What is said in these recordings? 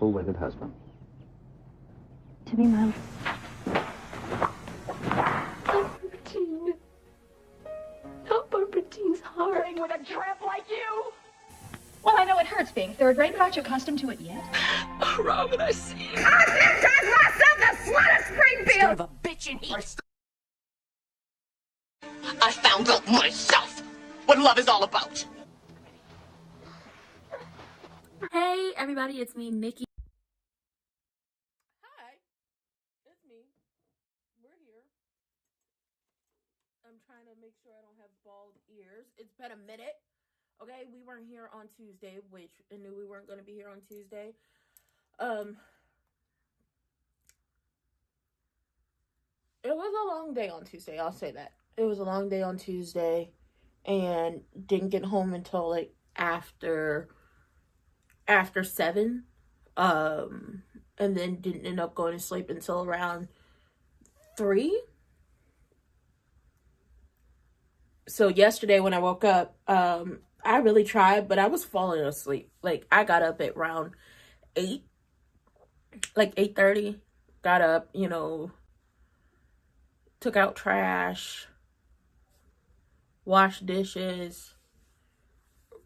full-wedded husband. To be my... With a tramp like you? Well, I know it hurts being third rate, but aren't you accustomed to it yet? Oh, Robin, I see you. I myself the slut of Springfield! Son of a bitch in heat. I found out myself what love is all about. Hey everybody, it's me, Nikki. Hi, it's me. We're here. I'm trying to make sure I don't have bald ears. It's been a minute. Okay, we weren't here on Tuesday, which I knew we weren't going to be here on Tuesday. It was a long day on Tuesday, I'll say that. It was a long day on Tuesday, and didn't get home until like after 7. And then didn't end up going to sleep until around 3. So yesterday when I woke up, I really tried, but I was falling asleep. Like, I got up at around 8, like 8:30. Got up, you know, took out trash, washed dishes,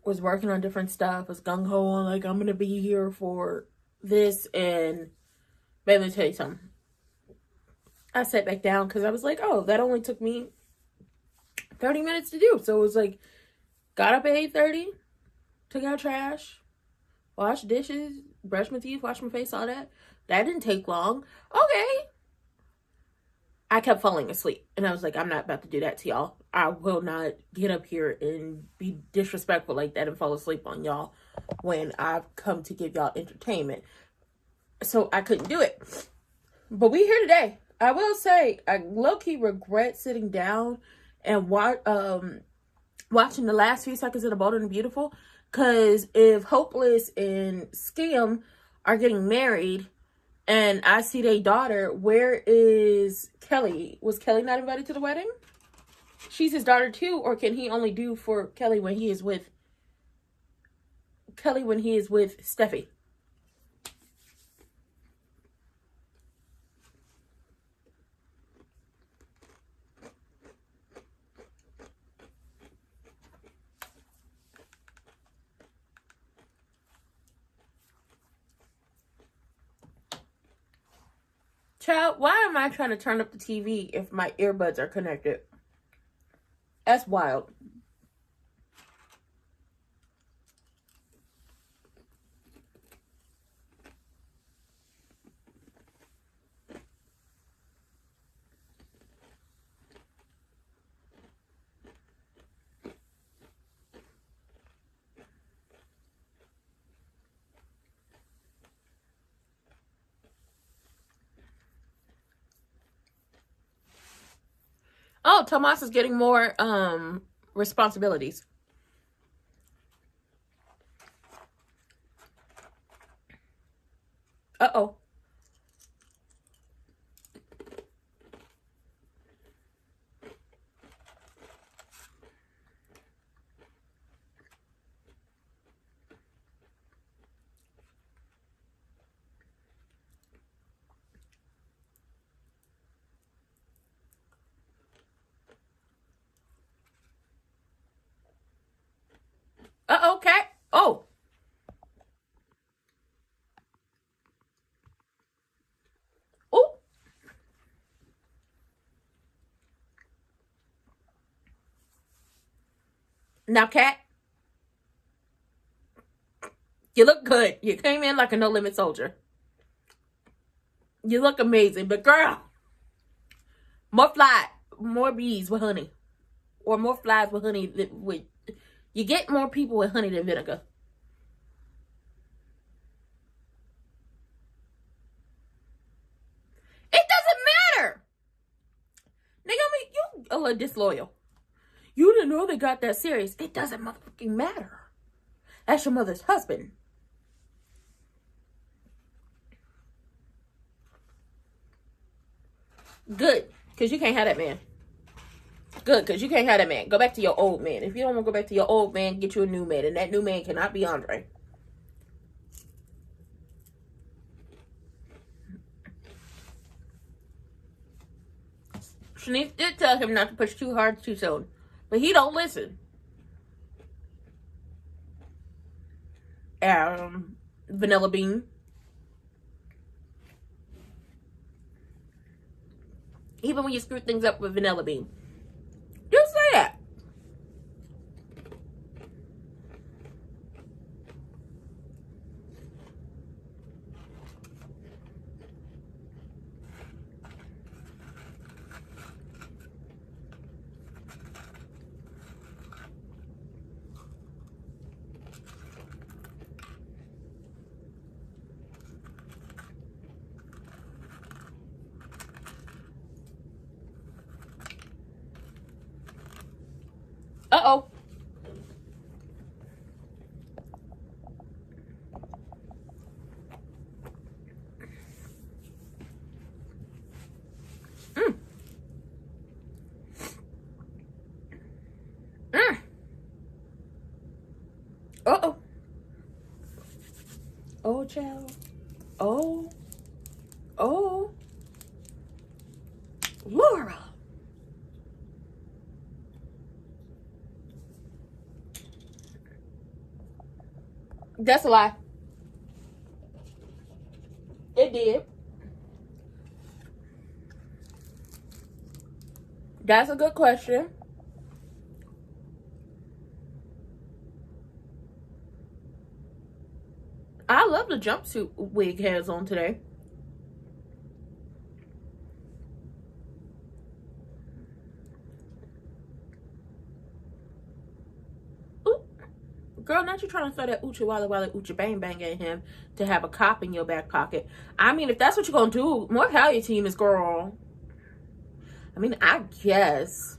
was working on different stuff, was gung-ho on, like, I'm gonna be here for this, and let me tell you something. I sat back down because I was like, oh, that only took me 30 minutes to do. So it was like, got up at 8:30, took out trash, washed dishes, brushed my teeth, washed my face, all that. That didn't take long. Okay. I kept falling asleep. And I was like, I'm not about to do that to y'all. I will not get up here and be disrespectful like that and fall asleep on y'all when I've come to give y'all entertainment. So I couldn't do it. But we here today. I will say, I low-key regret sitting down and watching the last few seconds of The Bold and the Beautiful, because if Hopeless and Scam are getting married and I see their daughter, where is Kelly? Was Kelly not invited to the wedding? She's his daughter too, or can he only do for Kelly when he is with Steffi? Child, why am I trying to turn up the TV if my earbuds are connected? That's wild. Oh, Tomas is getting more responsibilities. Uh-oh. Uh-oh, cat. Oh. Oh. Now, cat. You look good. You came in like a no-limit soldier. You look amazing. But, girl, more bees with honey. Or more flies with honey with... You get more people with honey than vinegar. It doesn't matter. Naomi, you a little disloyal. You didn't know they got that serious. It doesn't motherfucking matter. That's your mother's husband. Good, because you can't have that man. Good, because you can't have that man. Go back to your old man. If you don't want to go back to your old man, get you a new man. And that new man cannot be Andre. Shanice did tell him not to push too hard too soon, but he don't listen. Vanilla Bean. Even when you screw things up with Vanilla Bean, just say that. Uh-oh. Uh-oh. Oh, child. Oh. Oh. Laura. That's a lie. It did. That's a good question. I love the jumpsuit wig has on today. Ooh. Girl, not you trying to throw that Ucha Walla Walla Ucha Bang Bang at him to have a cop in your back pocket. I mean, if that's what you're going to do, more power your team is, girl. I mean, I guess.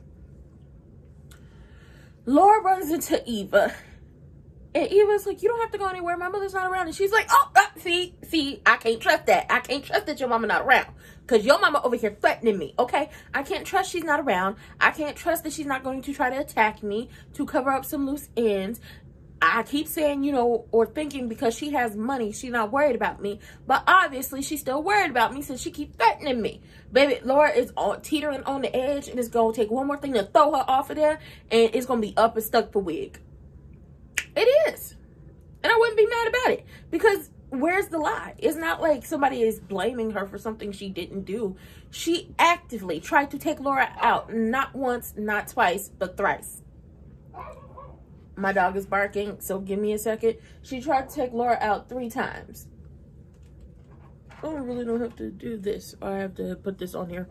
Laura runs into Eva. And Eva's like, you don't have to go anywhere. My mother's not around. And she's like, oh, see, I can't trust that. I can't trust that your mama not around. Because your mama over here threatening me, okay? I can't trust she's not around. I can't trust that she's not going to try to attack me to cover up some loose ends. I keep saying, you know, or thinking because she has money, she's not worried about me. But obviously, she's still worried about me since she keeps threatening me. Baby, Laura is teetering on the edge, and it's going to take one more thing to throw her off of there, and it's going to be up and stuck for wig. It is. And I wouldn't be mad about it. Because where's the lie? It's not like somebody is blaming her for something she didn't do. She actively tried to take Laura out. Not once, not twice, but thrice. My dog is barking, so give me a second. She tried to take Laura out 3 times. Oh, I really don't have to do this. I have to put this on here.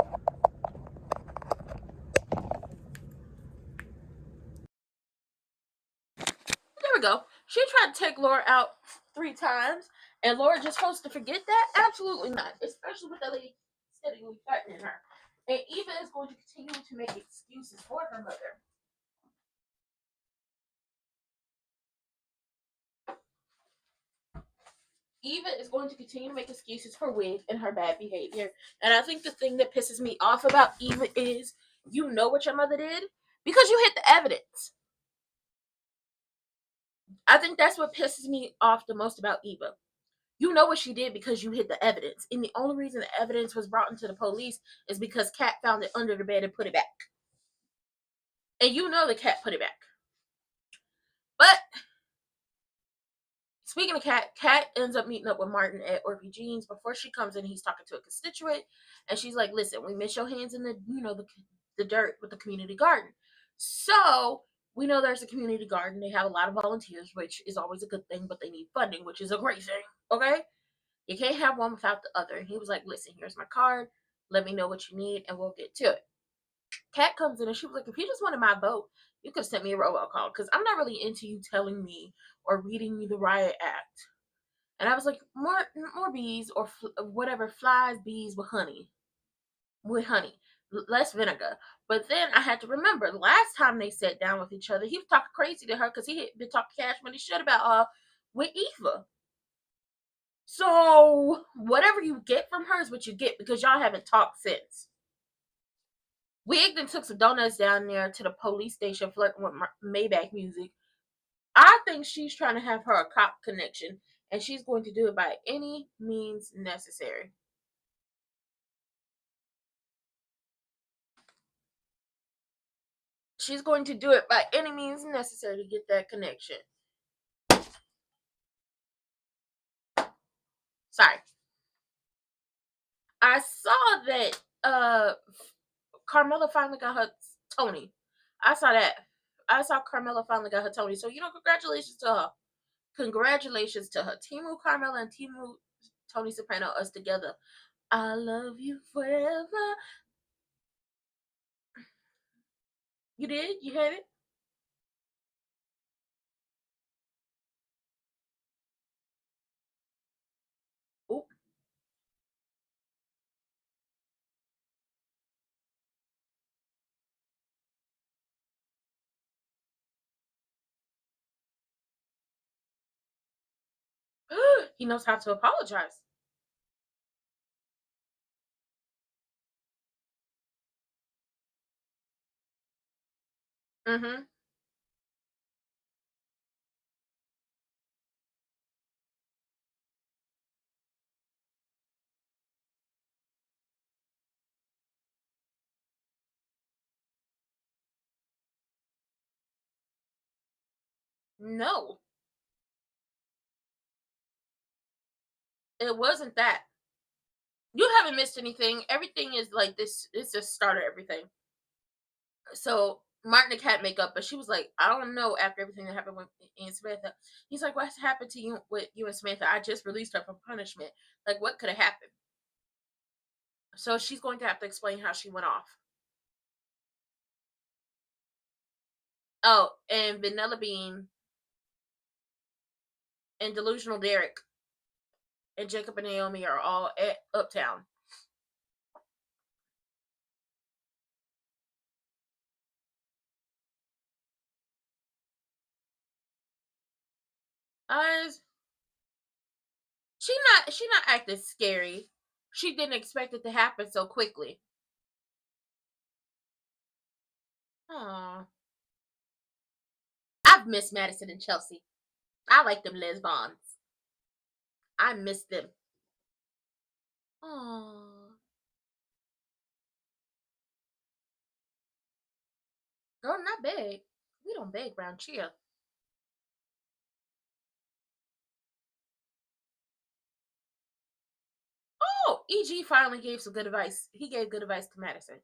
There we go. She tried to take Laura out 3 times, and Laura just supposed to forget that? Absolutely not. Especially with that lady steadily threatening her. And Eva is going to continue to make excuses for her mother. Eva is going to continue to make excuses for wig and her bad behavior. And I think the thing that pisses me off about Eva is, you know what your mother did? Because you hid the evidence. I think that's what pisses me off the most about Eva. You know what she did because you hid the evidence. And the only reason the evidence was brought into the police is because Kat found it under the bed and put it back. And you know the Kat put it back. But speaking of Kat, Kat ends up meeting up with Martin at Orpy Jeans. Before she comes in, he's talking to a constituent. And she's like, listen, we miss your hands in the, you know, the dirt with the community garden. So we know there's a community garden. They have a lot of volunteers, which is always a good thing, but they need funding, which is a great thing. Okay? You can't have one without the other. And he was like, listen, here's my card. Let me know what you need, and we'll get to it. Kat comes in, and she was like, if you just wanted my vote, you could have sent me a robocall, because I'm not really into you telling me or reading me the riot act. And I was like, more bees or whatever, flies, bees with honey. Less vinegar. But then I had to remember, last time they sat down with each other, he was talking crazy to her because he had been talking cash money shit about with Eva. So whatever you get from her is what you get, because y'all haven't talked since. Wig then took some donuts down there to the police station flirting with Maybach music. I think she's trying to have her a cop connection, and she's going to do it by any means necessary. She's going to do it by any means necessary to get that connection. Sorry. I saw that Carmella finally got her Tony. I saw that. I saw Carmella finally got her Tony. So, congratulations to her. Congratulations to her. Timu Carmella and Timu Tony Soprano, us together. I love you forever. You did? You had it? Oop. He knows how to apologize. Mm-hmm. No. It wasn't that. You haven't missed anything. Everything is like this. It's just started everything. So Martin had makeup, but she was like, I don't know. After everything that happened with and Samantha, he's like, what's happened to you with you and Samantha? I just released her from punishment. Like, what could have happened? So she's going to have to explain how she went off. Oh, and Vanilla Bean and Delusional Derek and Jacob and Naomi are all at Uptown. She not acting scary. She didn't expect it to happen so quickly. Aww. I've missed Madison and Chelsea. I like them lesbons. I miss them. Aww. Girl, not beg. We don't beg round here. Oh, EG finally gave some good advice. He gave good advice to Madison.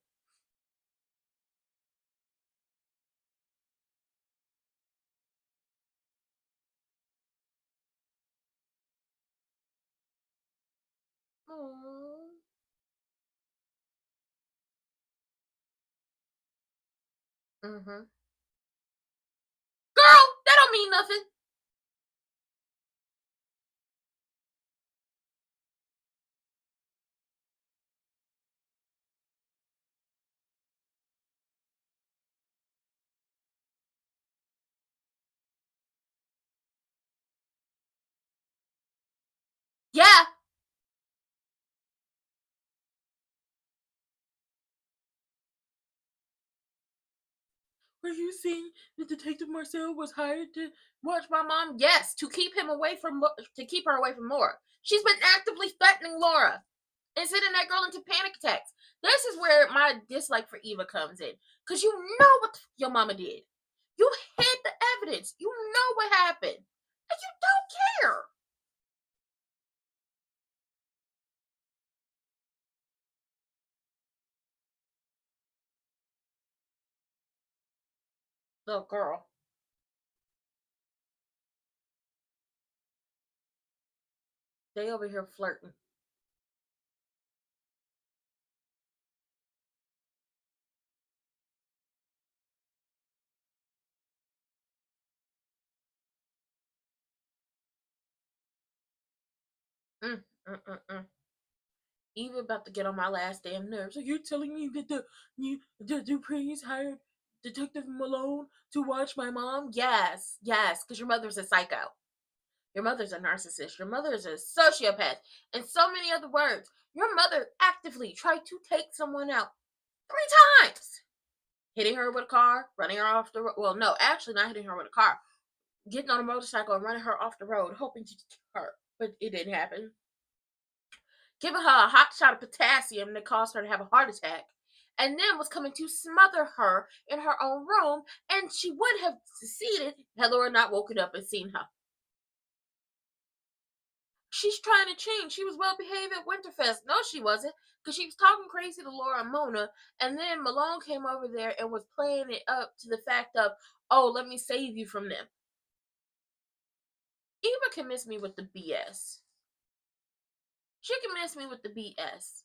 Aww. Mm-hmm. Girl, that don't mean nothing. Yeah. Were you saying that Detective Marcel was hired to watch my mom? Yes, to keep her away from Laura. She's been actively threatening Laura and sending that girl into panic attacks. This is where my dislike for Eva comes in, because you know what your mama did. You hid the evidence. You know what happened, and you don't care. Little girl. They over here flirting. Mm, mm, mm, mm. Eva about to get on my last damn nerves. So you're telling me that the Dupree's hired Detective Malone to watch my mom? Yes, because your mother's a psycho. Your mother's a narcissist. Your mother is a sociopath. And so many other words. Your mother actively tried to take someone out 3 times. Hitting her with a car, running her off the road. Well, no, actually not hitting her with a car. Getting on a motorcycle and running her off the road, hoping to kill her. But it didn't happen. Giving her a hot shot of potassium that caused her to have a heart attack. and then was coming to smother her in her own room, and she would have succeeded had Laura not woken up and seen her. She's trying to change. She was well behaved at Winterfest. No, she wasn't, because she was talking crazy to Laura and Mona, and then Malone came over there and was playing it up to the fact of, oh, let me save you from them. Eva can miss me with the BS. She can miss me with the BS.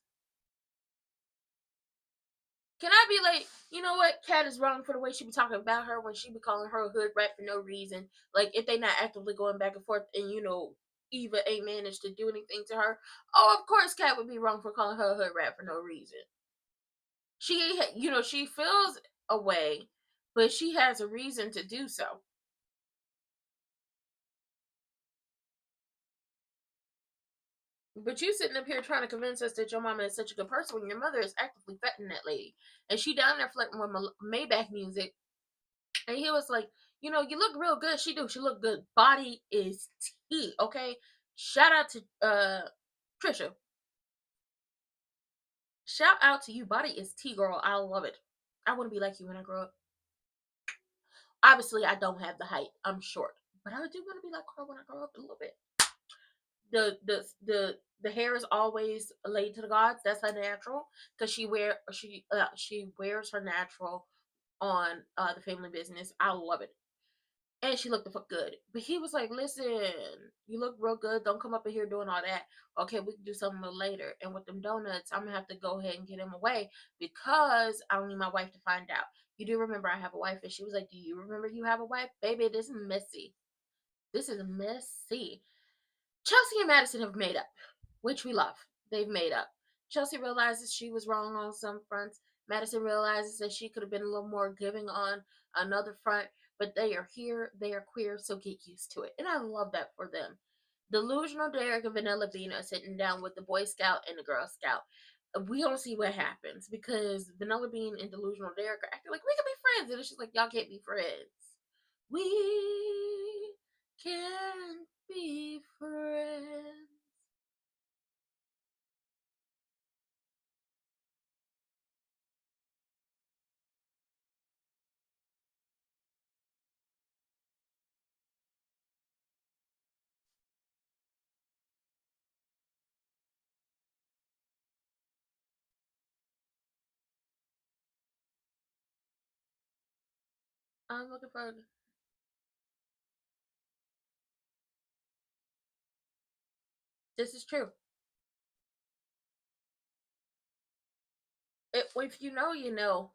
Can I be like, you know what? Kat is wrong for the way she be talking about her when she be calling her a hood rat for no reason. Like, if they not actively going back and forth and, Eva ain't managed to do anything to her. Oh, of course Kat would be wrong for calling her a hood rat for no reason. She, she feels a way, but she has a reason to do so. But you sitting up here trying to convince us that your mama is such a good person when your mother is actively threatening that lady. And she down there flirting with Maybach music. And he was like, you look real good. She look good. Body is tea, okay? Shout out to Trisha. Shout out to you. Body is tea, girl. I love it. I want to be like you when I grow up. Obviously, I don't have the height. I'm short. But I do want to be like her when I grow up a little bit. The hair is always laid to the gods. That's her natural, because she wears her natural on the family business. I love it, and she looked the fuck good. But he was like, "Listen, you look real good. Don't come up in here doing all that. Okay, we can do something a little later. And with them donuts, I'm gonna have to go ahead and get them away because I don't need my wife to find out. You do remember I have a wife?" And she was like, "Do you remember you have a wife, baby? This is messy. This is messy." Chelsea and Madison have made up, which we love. They've made up. Chelsea realizes she was wrong on some fronts. Madison realizes that she could have been a little more giving on another front, but they are here, they are queer, so get used to it. And I love that for them. Delusional Derek and Vanilla Bean are sitting down with the Boy Scout and the Girl Scout. We don't see what happens because Vanilla Bean and Delusional Derek are acting like we can be friends. And it's just like, y'all can't be friends. We can't be friends. I'm looking for. This is true. If you know, you know.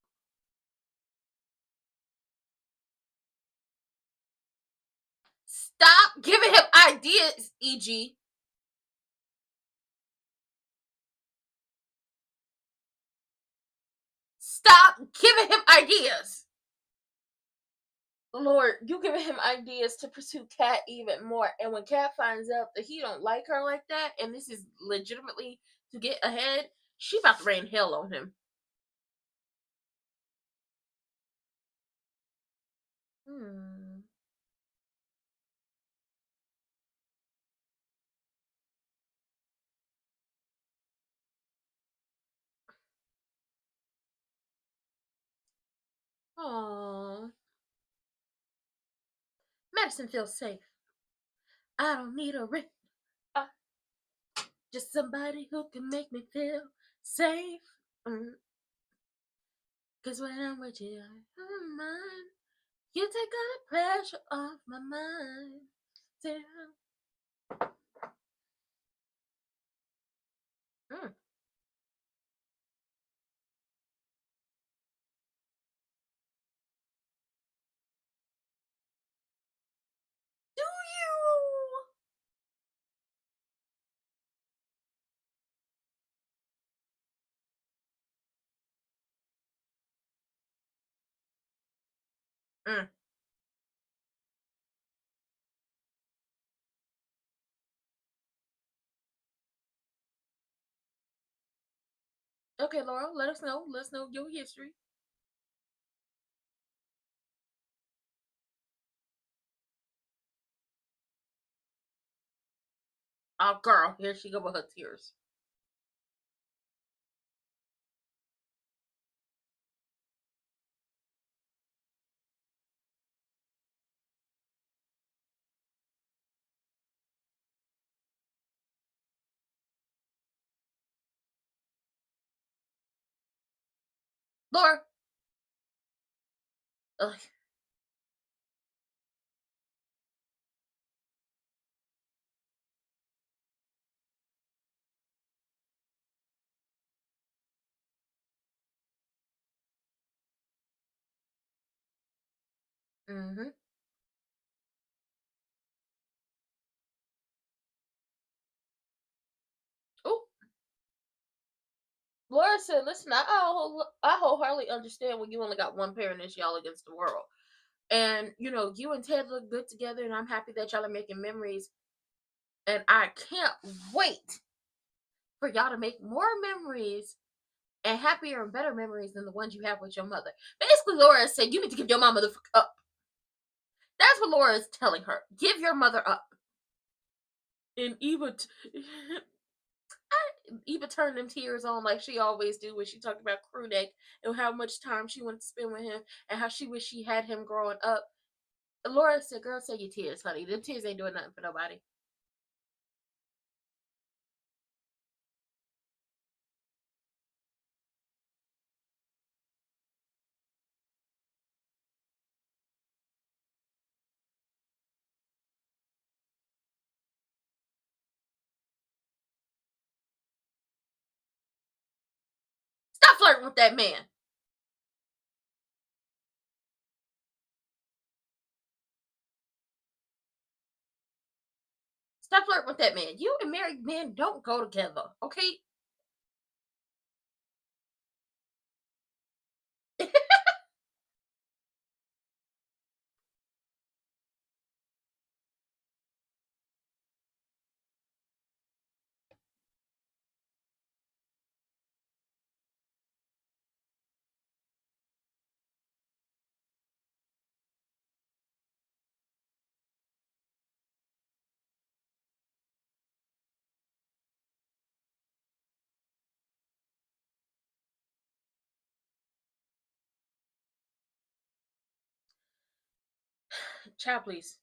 Stop giving him ideas, E.G. Stop giving him ideas. Lord, you giving him ideas to pursue Kat even more. And when Kat finds out that he don't like her like that, and this is legitimately to get ahead, she about to rain hell on him. Aww. Madison feels safe. I don't need a rip. Just somebody who can make me feel safe. Cause when I'm with you, I'm mine. You take all the pressure off my mind. Mm. Do you? Okay, Laura, let us know. Let us know your history. Oh, girl, here she go with her tears. Laura. Ugh. Mm-hmm. Oh, Laura said, listen, I wholeheartedly understand when you only got one parent and y'all against the world. And, you know, you and Ted look good together, and I'm happy that y'all are making memories. And I can't wait for y'all to make more memories and happier and better memories than the ones you have with your mother. Basically, Laura said, you need to give your mama the fuck up. That's what Laura is telling her. Give your mother up. And Eva turned them tears on like she always do when she talked about crew neck and how much time she wanted to spend with him and how she wished she had him growing up. Laura said, girl, say your tears, honey. Them tears ain't doing nothing for nobody. Stop flirting with that man. Stop flirting with that man. You and married men don't go together, okay? Child, please.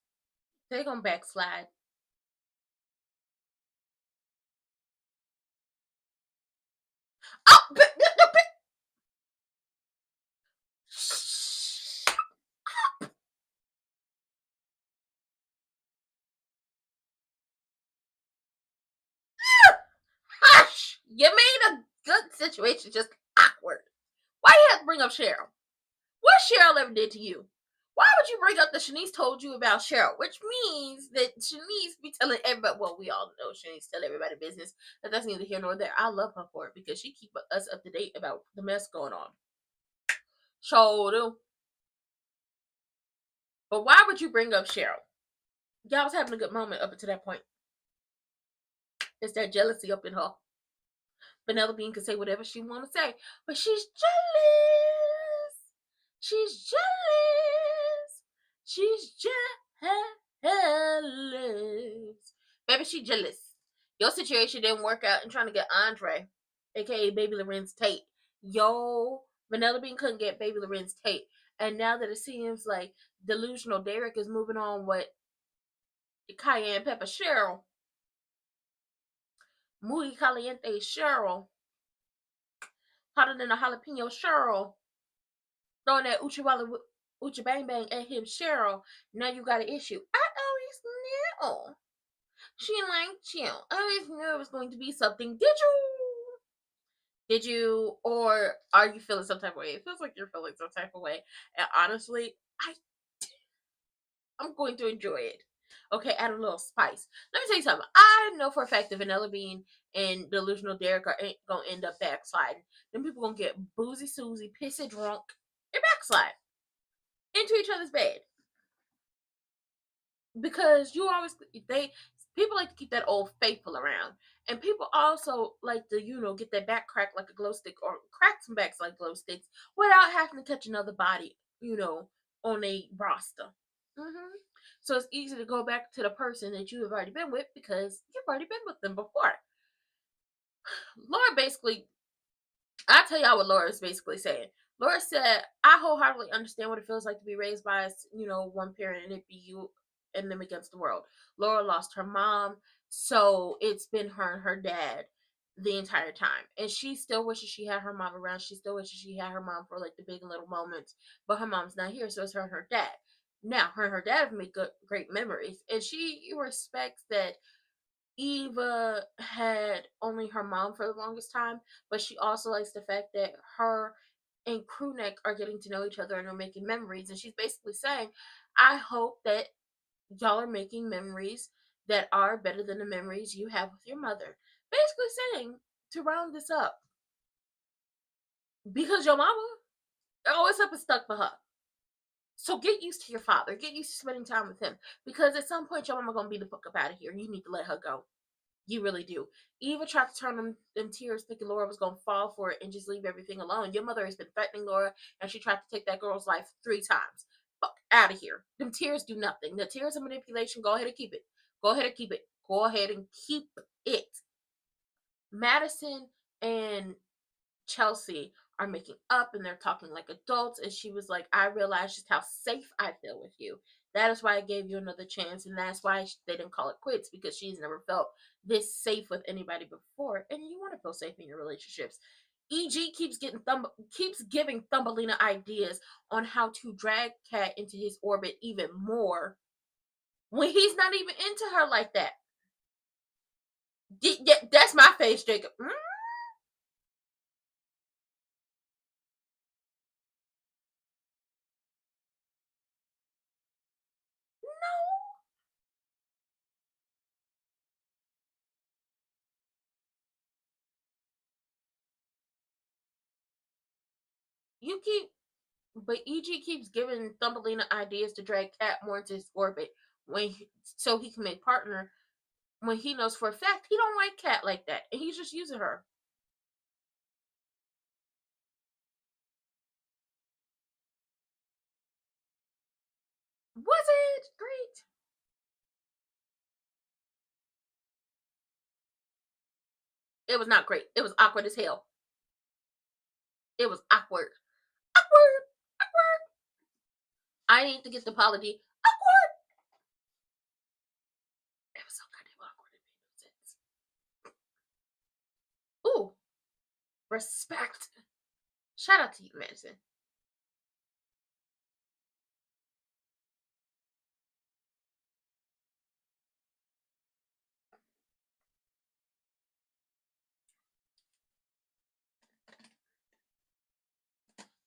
They gonna backslide. Oh, hush! You made a good situation just awkward. Why you have to bring up Cheryl? What Cheryl ever did to you? Why would you bring up that Shanice told you about Cheryl? Which means that Shanice be telling everybody. Well, we all know Shanice tell everybody business. But that's neither here nor there. I love her for it because she keep us up to date about the mess going on. Sure do. But why would you bring up Cheryl? Y'all was having a good moment up until that point. It's that jealousy up in her. Vanilla Bean can say whatever she want to say, but she's jealous. She's jealous. She's jealous. Baby, she jealous. Your situation didn't work out in trying to get Andre, aka Baby Lorenz Tate. Yo, Vanilla Bean couldn't get Baby Lorenz Tate. And now that it seems like delusional Derek is moving on with Cayenne Pepper Cheryl, Muy Caliente Cheryl, hotter than a jalapeno Cheryl, throwing that Uchi Bang Bang at him Cheryl, now you got an issue. I always knew she liked you. I always knew it was going to be something. Did you? Did you? Or are you feeling some type of way? It feels like you're feeling some type of way. And honestly, I'm going to enjoy it. Okay, add a little spice. Let me tell you something. I know for a fact that Vanilla Bean and Delusional Derek are gonna end up backsliding. Then people gonna get boozy Susie, pissy drunk, and backslide into each other's bed. Because you always people like to keep that old faithful around. And people also like to, get that back crack like a glow stick or crack some backs like glow sticks without having to touch another body, on a roster. Mm-hmm. So it's easy to go back to the person that you have already been with because you've already been with them before. Laura basically, I'll tell y'all what Laura is basically saying. Laura said, I wholeheartedly understand what it feels like to be raised by, one parent and it be you and them against the world. Laura lost her mom, so it's been her and her dad. the entire time. And she still wishes she had her mom around. She still wishes she had her mom for like the big and little moments. But her mom's not here, so it's her and her dad. Now, her and her dad have made great memories. And she respects that Eva had only her mom for the longest time, but she also likes the fact that her and Crewneck are getting to know each other and are making memories. And she's basically saying, I hope that y'all are making memories that are better than the memories you have with your mother. Basically saying, to round this up, because your mama always up and stuck for her. So get used to your father. Get used to spending time with him. Because at some point your mama gonna be the fuck up out of here. You need to let her go. You really do. Eva tried to turn them tears thinking Laura was gonna fall for it and just leave everything alone. Your mother has been threatening Laura and she tried to take that girl's life 3 times. Fuck out of here. Them tears do nothing. The tears of manipulation, go ahead and keep it. Go ahead and keep it. Go ahead and keep it. Madison and Chelsea are making up and they're talking like adults. And she was like, I realized just how safe I feel with you. That is why I gave you another chance. And that's why they didn't call it quits, because she's never felt this safe with anybody before. And you want to feel safe in your relationships. EG keeps giving Thumbelina ideas on how to drag Kat into his orbit even more when he's not even into her like that. That's my face, Jacob. But EG keeps giving Thumbelina ideas to drag Kat more into his orbit so he can make partner when he knows for a fact he don't like Kat like that and he's just using her. Was it great? It was not great. It was awkward as hell. It was awkward. Awkward. Awkward. I need to get the apology. Awkward. It was so goddamn awkward. It made no sense. Ooh, respect. Shout out to you, Madison.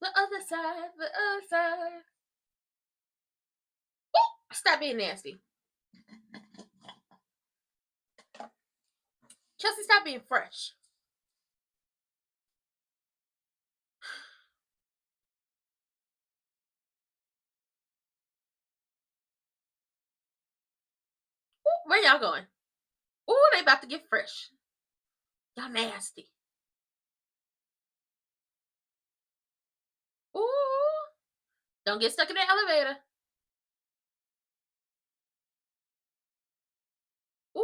The other side, the other side. Ooh, stop being nasty. Chelsea, stop being fresh. Ooh, where y'all going? Ooh, they about to get fresh. Y'all nasty. Ooh, don't get stuck in the elevator. Ooh.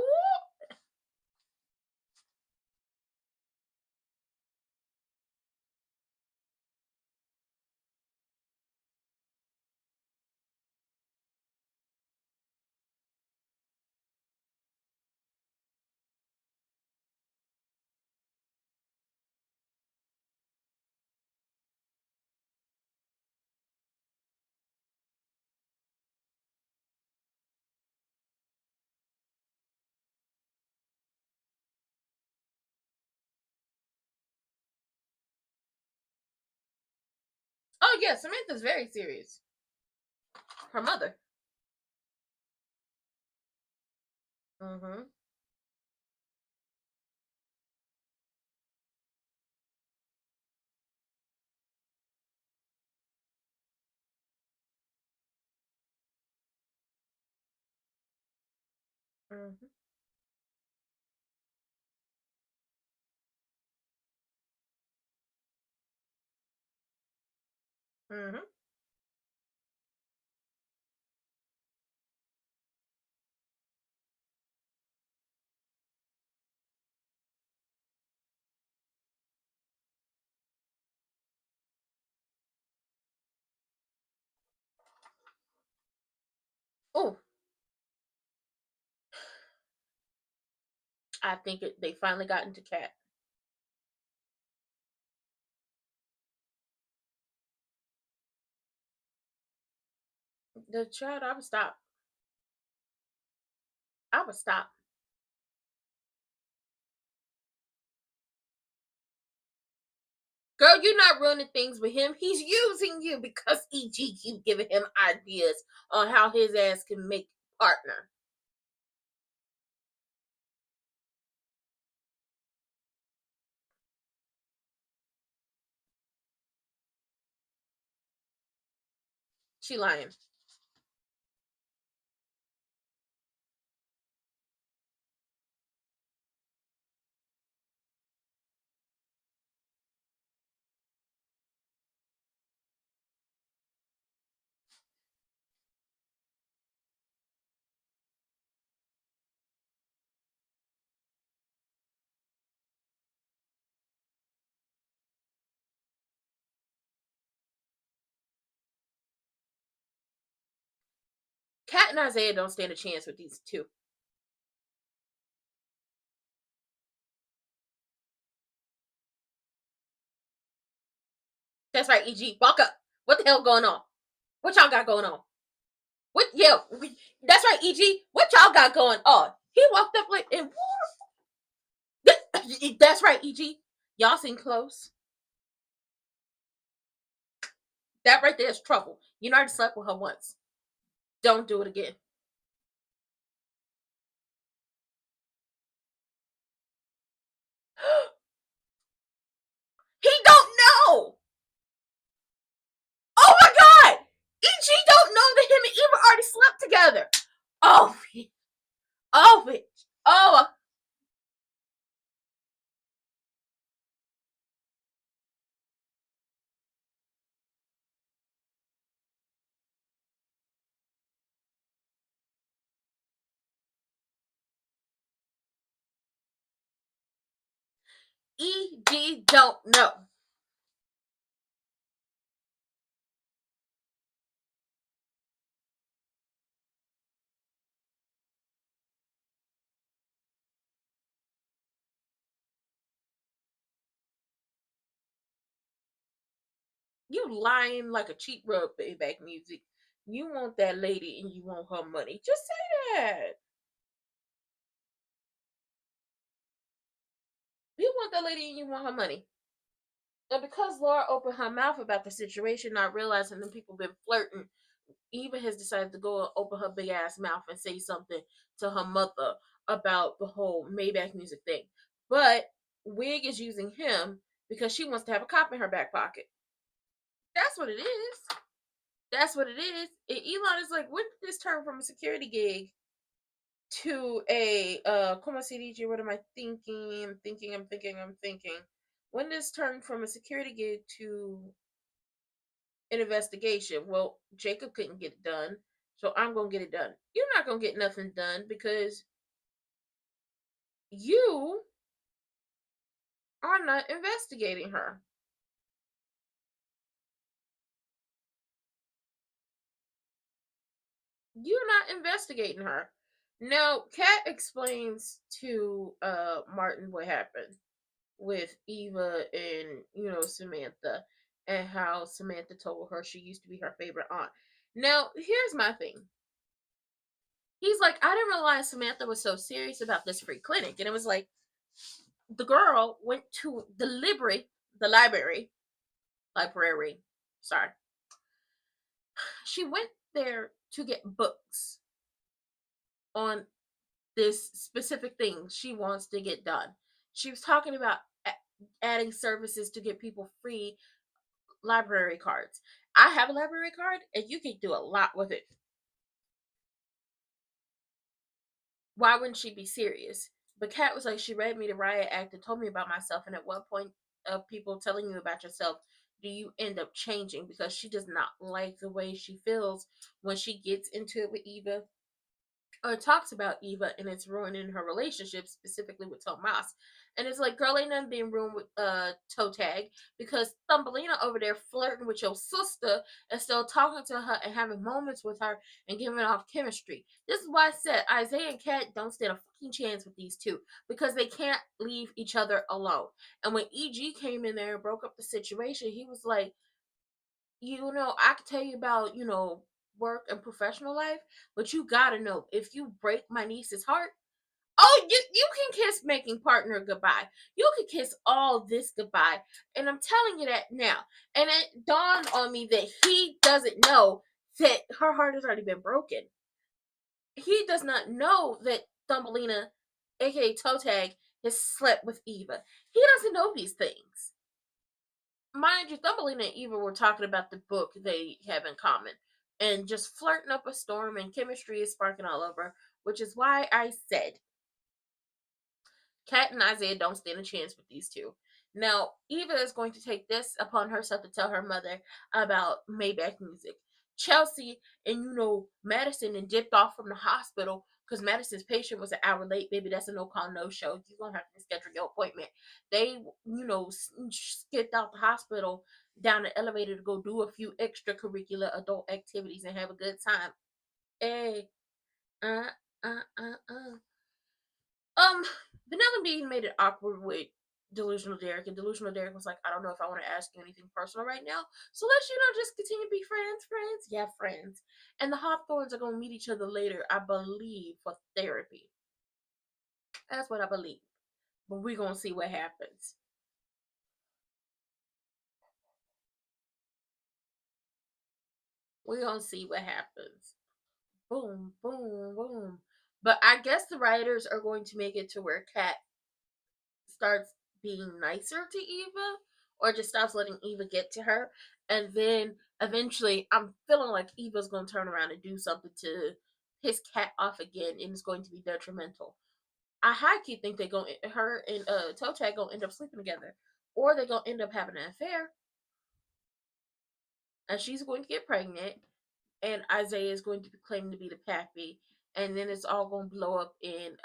Oh yeah, Samantha's very serious. Her mother. Mm-hmm. Mm-hmm. Mm-hmm. Oh, I think they finally got into Kat. The child, I would stop. I would stop. Girl, you're not ruining things with him. He's using you because EG keep giving him ideas on how his ass can make partner. She lying. Kat and Isaiah don't stand a chance with these two. That's right, EG. Walk up. What the hell going on? What y'all got going on? What? Yeah, that's right, EG. What y'all got going on? He walked up like, and that's right, EG. Y'all seem close. That right there is trouble. You already slept with her once. Don't do it again. He don't know. Oh my god! EG don't know that him and Eva already slept together. Oh, oh, bitch. Oh. EG don't know. You lying like a cheap rug payback music. You want that lady and you want her money. Just say that. You want that lady and you want her money. And because Laura opened her mouth about the situation, not realizing that people been flirting, Eva has decided to go and open her big ass mouth and say something to her mother about the whole Maybach music thing. But Wig is using him because she wants to have a cop in her back pocket. That's what it is. That's what it is. And Elon is like, when did this turn from a security gig to a como se dice, what am I thinking? I'm thinking. When did this turn from a security gig to an investigation? Well, Jacob couldn't get it done, so I'm gonna get it done. You're not gonna get nothing done because you are not investigating her. You're not investigating her. Now, Kat explains to Martin what happened with Eva and Samantha, and how Samantha told her she used to be her favorite aunt. Now, here's my thing. He's like, I didn't realize Samantha was so serious about this free clinic, and it was like the girl went to the library. Sorry, she went there to get books on this specific thing she wants to get done. She was talking about adding services to get people free library cards. I have a library card and you can do a lot with it. Why wouldn't she be serious? But Kat was like, she read me the riot act and told me about myself. And at what point of people telling you about yourself do you end up changing? Because she does not like the way she feels when she gets into it with Eva or talks about Eva, and it's ruining her relationship, specifically with Tomas. And it's like, girl, ain't nothing being ruined with Toe Tag, because Thumbelina over there flirting with your sister and still talking to her and having moments with her and giving off chemistry. This is why I said Isaiah and Kat don't stand a fucking chance with these two, because they can't leave each other alone. And when EG came in there and broke up the situation, he was like, I could tell you about, work and professional life, but you gotta know, if you break my niece's heart, oh, you can kiss making partner goodbye. You can kiss all this goodbye. And I'm telling you that now. And it dawned on me that he doesn't know that her heart has already been broken. He does not know that Thumbelina, aka Toe Tag, has slept with Eva. He doesn't know these things. Mind you, Thumbelina and Eva were talking about the book they have in common and just flirting up a storm, and chemistry is sparking all over, which is why I said Kat and Isaiah don't stand a chance with these two. Now, Eva is going to take this upon herself to tell her mother about Maybach Music. Chelsea and, Madison and dipped off from the hospital because Madison's patient was an hour late. Baby, that's a no call, no show. You're going to have to schedule your appointment. They, skipped out the hospital down the elevator to go do a few extracurricular adult activities and have a good time. Hey, uh, uh, uh, uh. Vanilla Bean made it awkward with Delusional Derek, and Delusional Derek was like, I don't know if I want to ask you anything personal right now, so let's, just continue to be friends. Yeah, friends. And the Hawthorns are going to meet each other later, I believe, for therapy. That's what I believe. But we're going to see what happens. We're going to see what happens. Boom, boom, boom. But I guess the writers are going to make it to where Kat starts being nicer to Eva, or just stops letting Eva get to her. And then eventually, I'm feeling like Eva's going to turn around and do something to piss Kat off again, and it's going to be detrimental. I high key think her and Toe Tag gonna end up sleeping together, or they're gonna end up having an affair, and she's going to get pregnant, and Isaiah is going to be claiming to be the pappy, and then it's all going to blow up in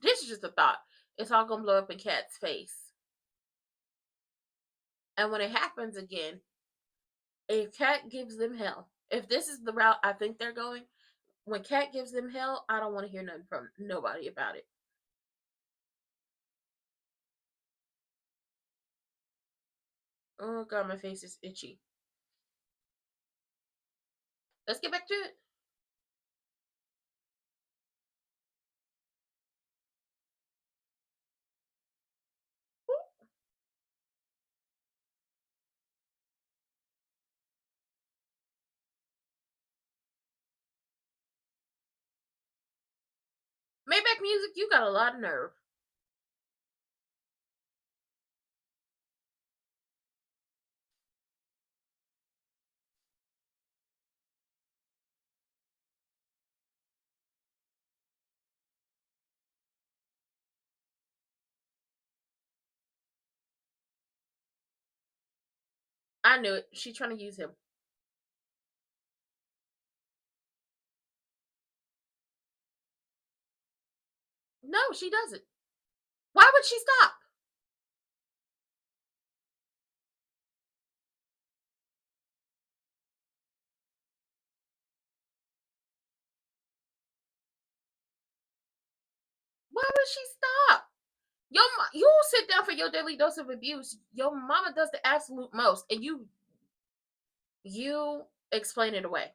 this is just a thought. It's all going to blow up in Kat's face. And when it happens again, if Kat gives them hell, if this is the route I think they're going, when Kat gives them hell, I don't want to hear nothing from nobody about it. Oh god, my face is itchy. Let's get back to it. Maybach Music, you got a lot of nerve. I knew it. She's trying to use him. No, she doesn't. Why would she stop? Why would she stop? You sit down for your daily dose of abuse. Your mama does the absolute most, and you explain it away.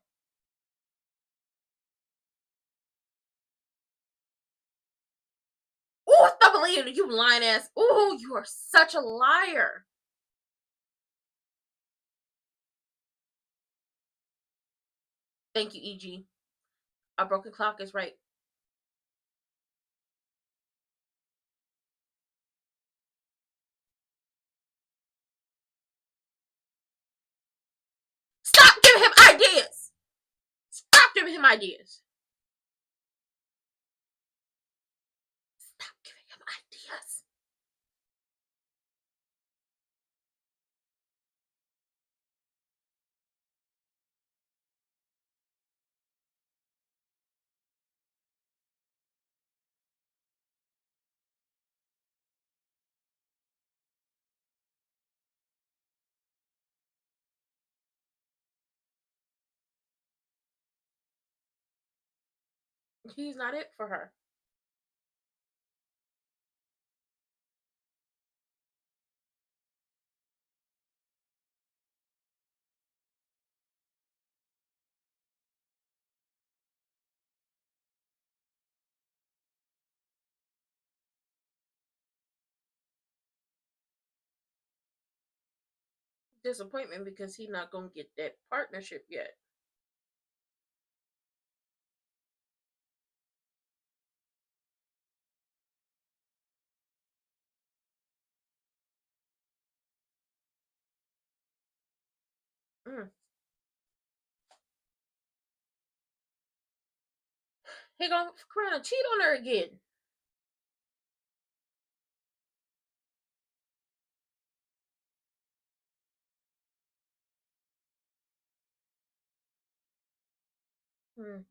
Ooh, stop believing you, lying ass. Ooh, you are such a liar. Thank you, EG. A broken clock is right. Stop giving him ideas. Stop giving him ideas. Stop giving him ideas. He's not it for her. disappointment because he's not gonna get that partnership yet. Mm. He gonna cheat on her again. Mm.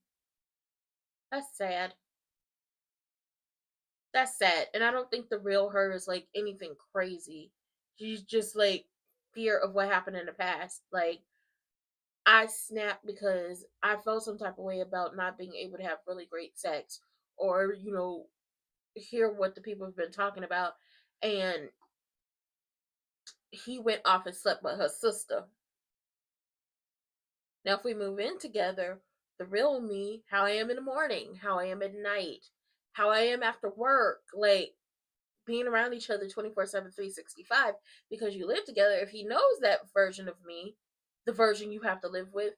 That's sad. That's sad. And I don't think the real her is like anything crazy. She's just like fear of what happened in the past. Like, I snapped because I felt some type of way about not being able to have really great sex or, hear what the people have been talking about. And he went off and slept with her sister. Now, if we move in together, the real me, how I am in the morning, how I am at night, how I am after work, like being around each other 24/7, 365, because you live together, if he knows that version of me, the version you have to live with,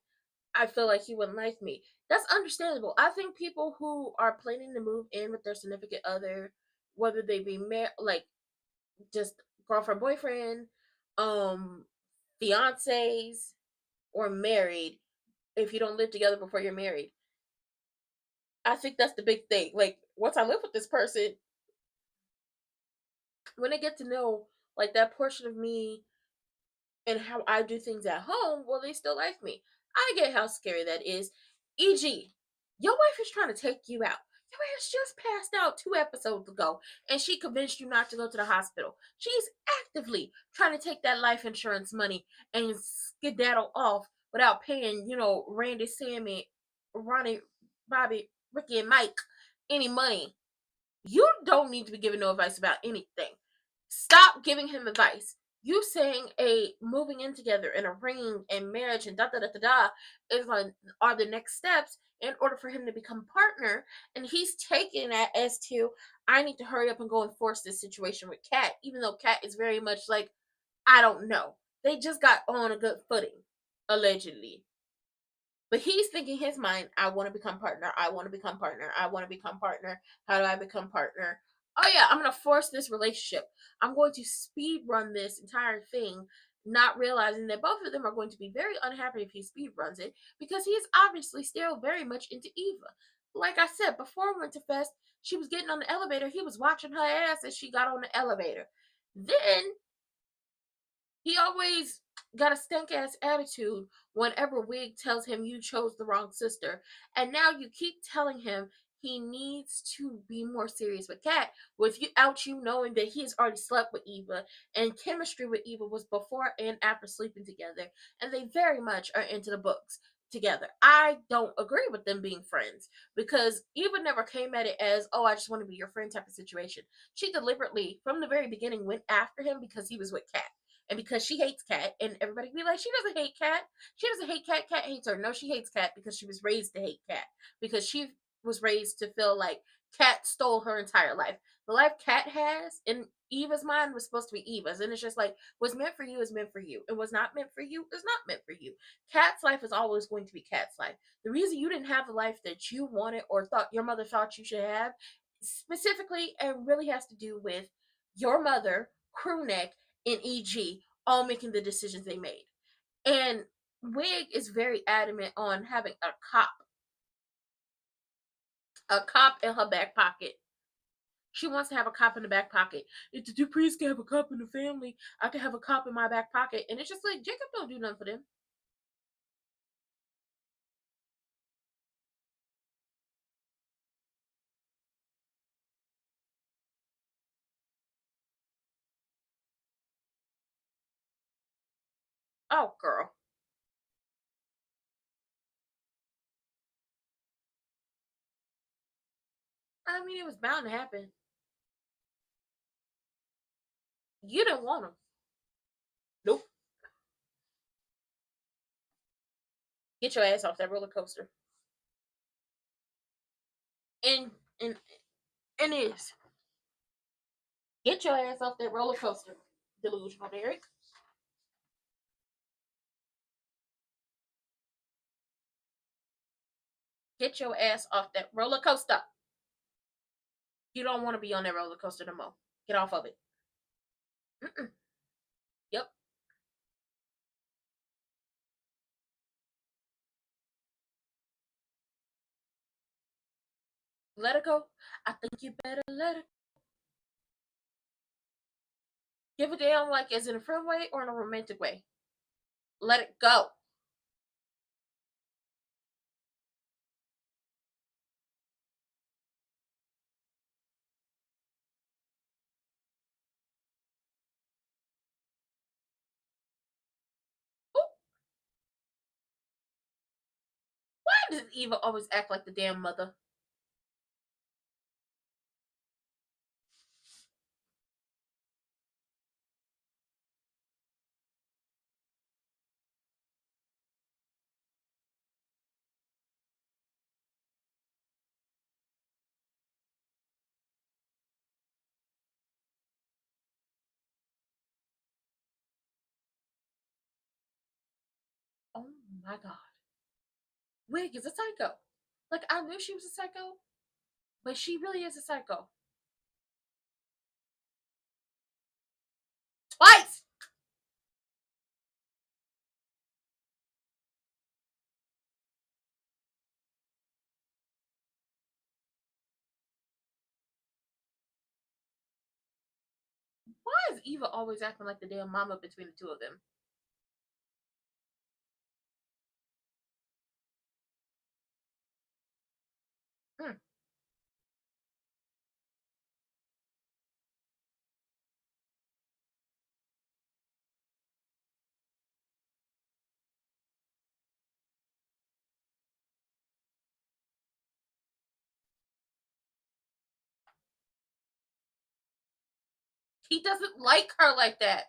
I feel like he wouldn't like me. That's understandable. I think people who are planning to move in with their significant other, whether they be like just girlfriend, boyfriend, um, fiancés, or married, if you don't live together before you're married, I think that's the big thing. Like, once I live with this person, when they get to know like that portion of me and how I do things at home, will they still like me? I get how scary that is. E.g., your wife is trying to take you out. Your ass just passed out 2 episodes ago, and she convinced you not to go to the hospital. She's actively trying to take that life insurance money and skedaddle off without paying, Randy, Sammy, Ronnie, Bobby, Ricky, and Mike any money. You don't need to be giving no advice about anything. Stop giving him advice. You saying a moving in together and a ring and marriage and da da da da da is like are the next steps in order for him to become partner, and he's taking that as to I need to hurry up and go and force this situation with Kat, even though Kat is very much like I don't know. They just got on a good footing, allegedly. But he's thinking in his mind, I want to become partner. I want to become partner. I want to become partner. How do I become partner? Oh yeah, I'm gonna force this relationship. I'm going to speed run this entire thing, not realizing that both of them are going to be very unhappy if he speed runs it because he is obviously still very much into Eva. Like I said, before Winterfest, she was getting on the elevator. He was watching her ass as she got on the elevator. Then he always got a stank ass attitude whenever Wig tells him you chose the wrong sister. And now you keep telling him he needs to be more serious with Kat without you knowing that he has already slept with Eva and chemistry with Eva was before and after sleeping together. And they very much are into the books together. I don't agree with them being friends because Eva never came at it as, oh, I just want to be your friend type of situation. She deliberately, from the very beginning, went after him because he was with Kat. And because she hates Kat, and everybody can be like, she doesn't hate Kat. She doesn't hate Kat. Kat hates her. No, she hates Kat because she was raised to hate Kat. Because she was raised to feel like Kat stole her entire life. The life Kat has in Eva's mind was supposed to be Eva's. And it's just like, what's meant for you is meant for you. And what's not meant for you is not meant for you. Kat's life is always going to be Kat's life. The reason you didn't have the life that you wanted or thought your mother thought you should have, specifically, and really has to do with your mother, crewneck, and EG all making the decisions they made. And Wig is very adamant on having a cop in her back pocket. She wants to have a cop in the back pocket. If the Duprees can have a cop in the family, I can have a cop in my back pocket. And it's just like, Jacob don't do nothing for them. Oh, girl. I mean, it was bound to happen. You didn't want him. Nope. Get your ass off that roller coaster. And and and is get your ass off that roller coaster. Delusional, Derek. get your ass off that roller coaster. You don't want to be on that roller coaster no more. Get off of it. Mm-mm. Yep. Let it go. I think you better let it. Give a damn, like, is it in a friend way or in a romantic way? Let it go. Ooh. Why does Eva always act like the damn mother? Oh my god. Wig is a psycho. Like, I knew she was a psycho, but she really is a psycho. Twice! Why is Eva always acting like the damn mama between the two of them? Hmm. He doesn't like her like that.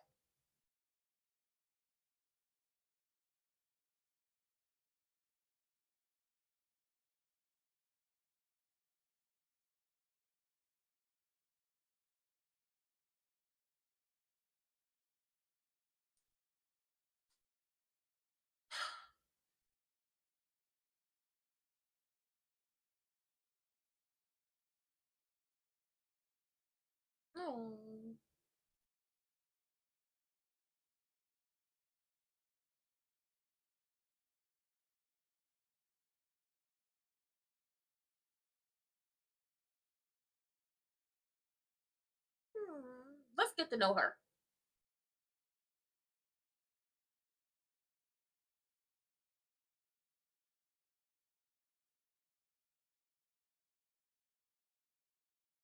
Oh. Let's get to know her.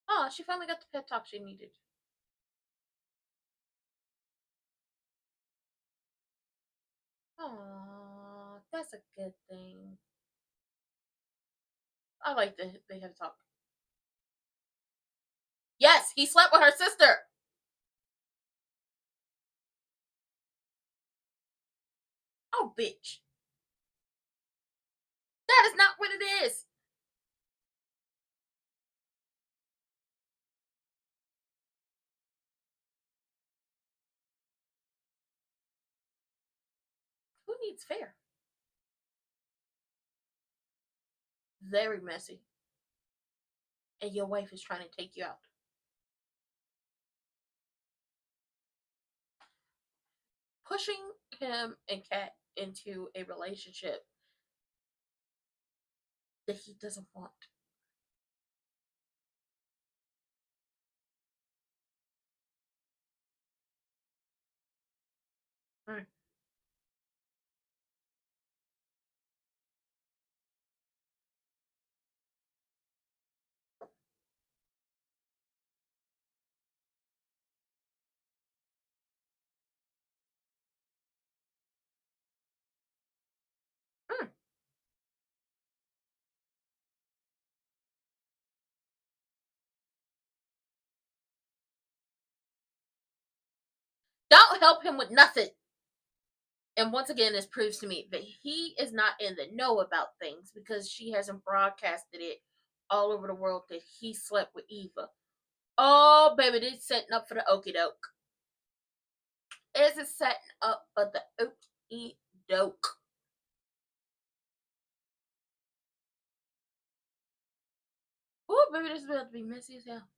Oh, she finally got the pep talk she needed. Oh, that's a good thing. I like that they had a talk. Yes, he slept with her sister. Oh, bitch. That is not what it is. Who needs fair? Very messy. And your wife is trying to take you out. Pushing him and Kat into a relationship that he doesn't want. Mm. Mm. Don't help him with nothing. And once again, this proves to me that he is not in the know about things because she hasn't broadcasted it all over the world that he slept with Eva. Oh, baby, this is setting up for the okie doke. This is setting up for the okie doke. Oh, baby, this is about to be messy as hell.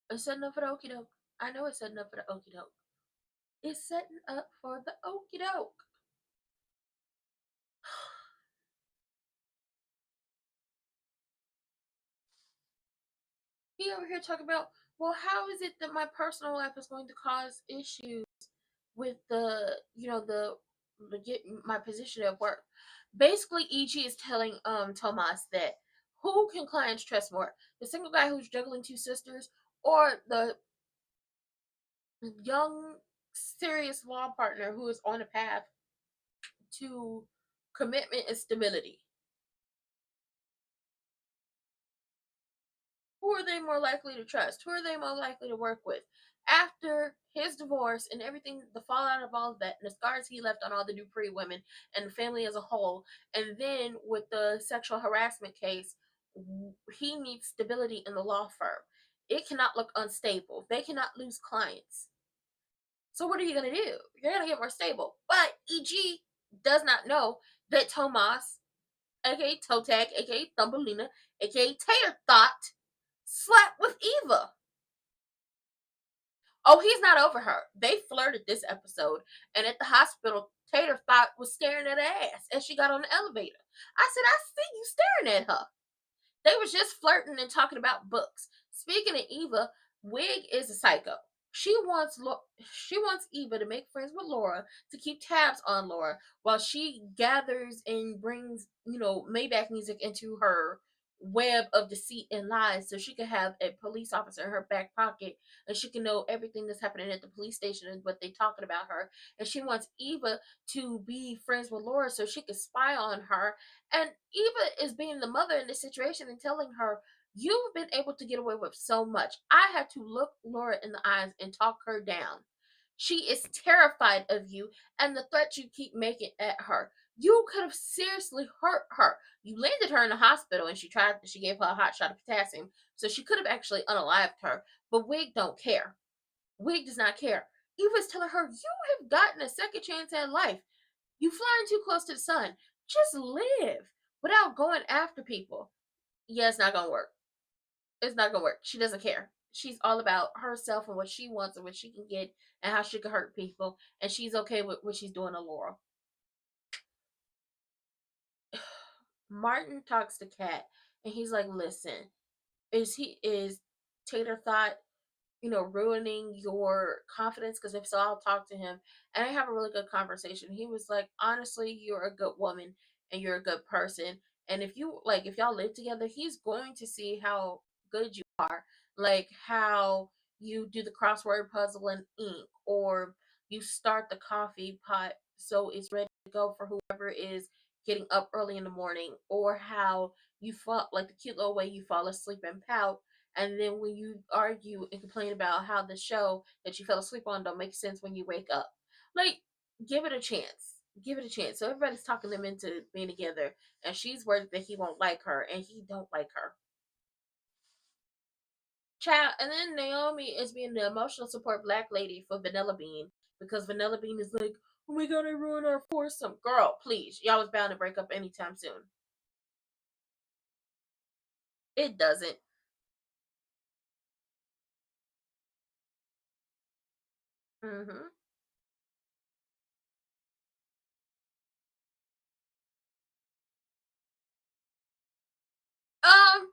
It's setting up for the okie doke. I know it's setting up for the okie doke. It's setting up for the okie doke. He over here talking about, well, how is it that my personal life is going to cause issues with the, get my position at work? Basically, EG is telling Tomas that who can clients trust more? The single guy who's juggling two sisters, or the young, serious law partner who is on a path to commitment and stability? Who are they more likely to trust? Who are they more likely to work with? After his divorce and everything, the fallout of all of that, and the scars he left on all the Dupree women and the family as a whole, and then with the sexual harassment case, he needs stability in the law firm. It cannot look unstable. They cannot lose clients. So what are you going to do? You're going to get more stable. But EG does not know that Tomas, aka Toe Tag, aka Thumbelina, aka Tater Thought, slept with Eva. Oh, he's not over her. They flirted this episode, and at the hospital, Tater Thought was staring at her ass as she got on the elevator. I said, I see you staring at her. They was just flirting and talking about books. Speaking of Eva, Wig is a psycho. She wants Eva to make friends with Laura, to keep tabs on Laura while she gathers and brings, Maybach music into her web of deceit and lies, so she can have a police officer in her back pocket and she can know everything that's happening at the police station and what they talking about her. And she wants Eva to be friends with Laura so she can spy on her. And Eva is being the mother in this situation and telling her, you've been able to get away with so much. I had to look Laura in the eyes and talk her down. She is terrified of you and the threats you keep making at her. You could have seriously hurt her. You landed her in the hospital and she gave her a hot shot of potassium, so she could have actually unalived her. But Wig don't care. Wig does not care. Eva's telling her, you have gotten a second chance at life. You flying too close to the sun. Just live without going after people. Yeah, it's not gonna work. It's not gonna work. She doesn't care. She's all about herself and what she wants and what she can get and how she can hurt people. And she's okay with what she's doing to Laura. Martin talks to Kat and he's like, listen, is Tater Thought, ruining your confidence? Because if so, I'll talk to him. And I have a really good conversation. He was like, honestly, you're a good woman and you're a good person. And if y'all live together, he's going to see how good you are. Like how you do the crossword puzzle in ink, or you start the coffee pot so it's ready to go for whoever is getting up early in the morning, or how you fall, like the cute little way you fall asleep and pout, and then when you argue and complain about how the show that you fell asleep on don't make sense when you wake up. Like, give it a chance. Give it a chance. So everybody's talking them into being together, and she's worried that he won't like her, and he don't like her. Child, and then Naomi is being the emotional support black lady for Vanilla Bean, because Vanilla Bean is like, oh my god, I ruined our foursome. Girl, please. Y'all was bound to break up anytime soon. It doesn't. Mm-hmm. Um,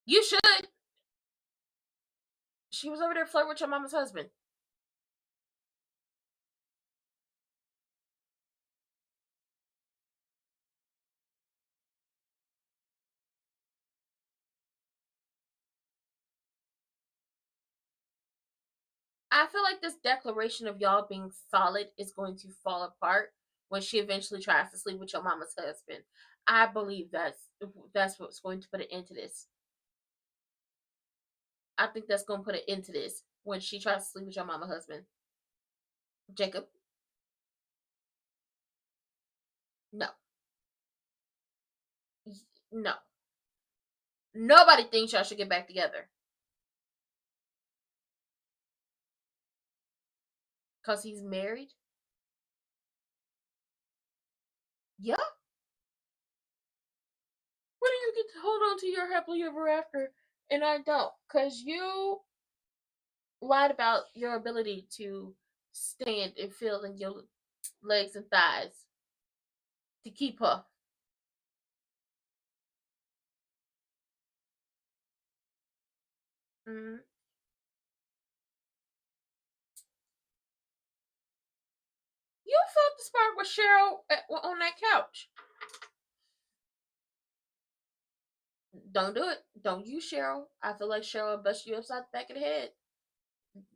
you should. She was over there flirting with your mama's husband. I feel like this declaration of y'all being solid is going to fall apart when she eventually tries to sleep with your mama's husband. I believe that's what's going to put an end to this. I think that's going to put an end to this when she tries to sleep with your mama's husband. Jacob, no, no. Nobody thinks y'all should get back together because he's married. Yeah, When do you get to hold on to your happily ever after and I don't? Because you lied about your ability to stand and feel in your legs and thighs to keep her. Mm-hmm. You felt the spark with Cheryl on that couch. Don't do it. Don't use Cheryl. I feel like Cheryl will bust you upside the back of the head.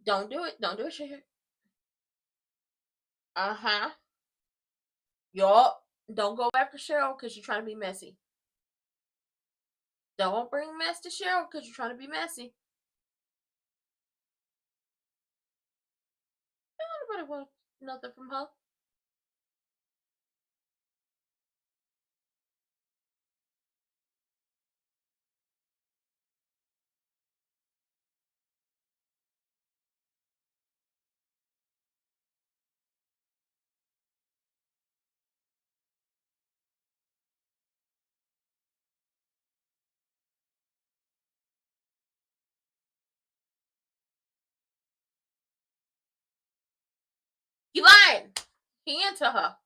Don't do it. Don't do it, Cheryl. Uh-huh. Yup. Don't go after Cheryl because you're trying to be messy. Don't bring mess to Cheryl because you're trying to be messy. Nobody wants nothing from her. You lying. He into her.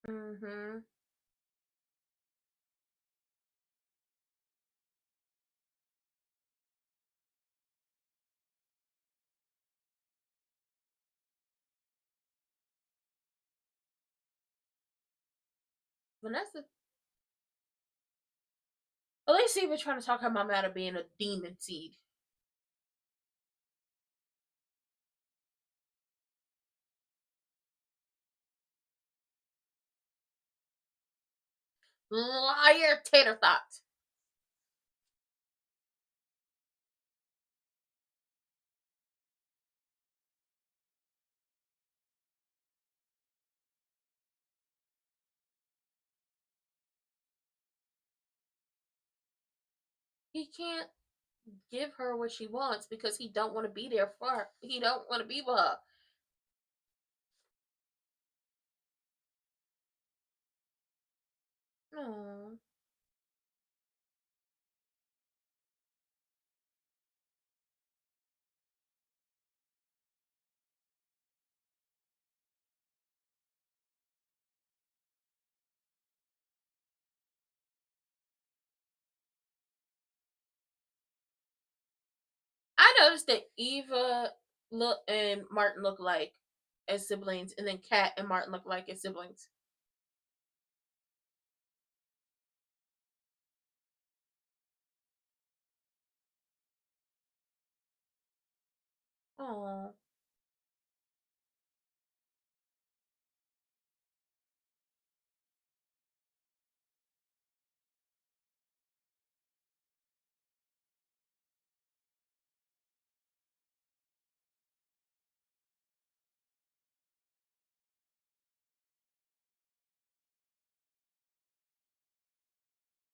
Mm-hmm. Vanessa. At least he was trying to talk her mom out of being a demon seed. Liar, tater thought. He can't give her what she wants because he don't want to be there for her. He don't want to be with her. No. I noticed that Eva look and Martin look like as siblings, and then Kat and Martin look like as siblings. Oh.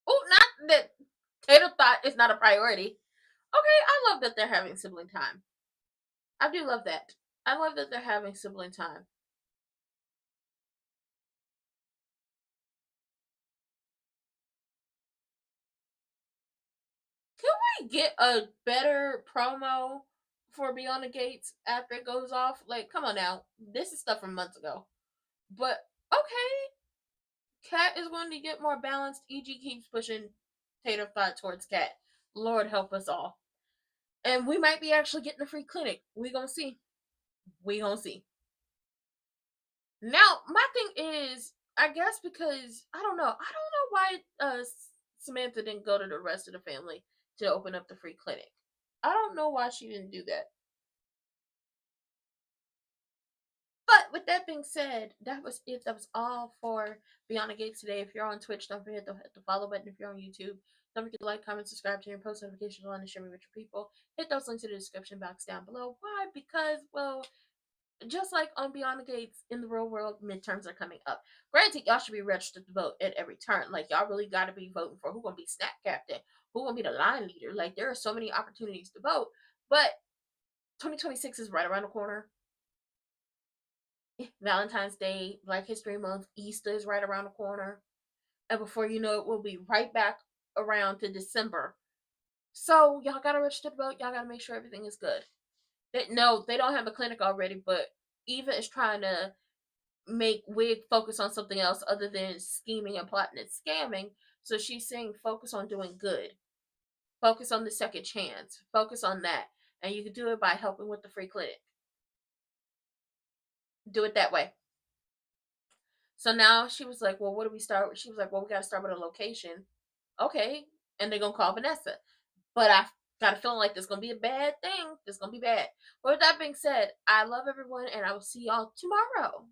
Oh, not that Tater thought is not a priority. Okay, I love that they're having sibling time. I do love that. I love that they're having sibling time. Can we get a better promo for Beyond the Gates after it goes off? Like, come on now. This is stuff from months ago. But, okay. Kat is going to get more balanced. EG keeps pushing Tater Thought towards Kat. Lord help us all. And we might be actually getting a free clinic. We gonna see. We gonna see. Now, my thing is, I guess because I don't know why Samantha didn't go to the rest of the family to open up the free clinic. I don't know why she didn't do that. with that being said, that was it. That was all for Beyond the Gates today. If you're on Twitch, don't forget to hit the follow button. If you're on YouTube, don't forget to like, comment, subscribe, turn your post notifications on, and share me with your people. Hit those links in the description box down below. Why? Because, well, just like on Beyond the Gates, in the real world, midterms are coming up. Granted, y'all should be registered to vote at every turn. Like, y'all really got to be voting for who's going to be snap captain, who's going to be the line leader. Like, there are so many opportunities to vote. But 2026 is right around the corner. Valentine's Day, Black History Month, Easter is right around the corner. And before you know it, we'll be right back around to December. So, y'all got to register to vote. Y'all got to make sure everything is good. No, they don't have a clinic already, but Eva is trying to make Wig focus on something else other than scheming and plotting and scamming. So she's saying focus on doing good. Focus on the second chance. Focus on that. And you can do it by helping with the free clinic. Do it that way. So now she was like, well, what do we start with? She was like, well, we got to start with a location. Okay. And they're going to call Vanessa. But I got a feeling like this is going to be a bad thing. This is going to be bad. But with that being said, I love everyone and I will see y'all tomorrow.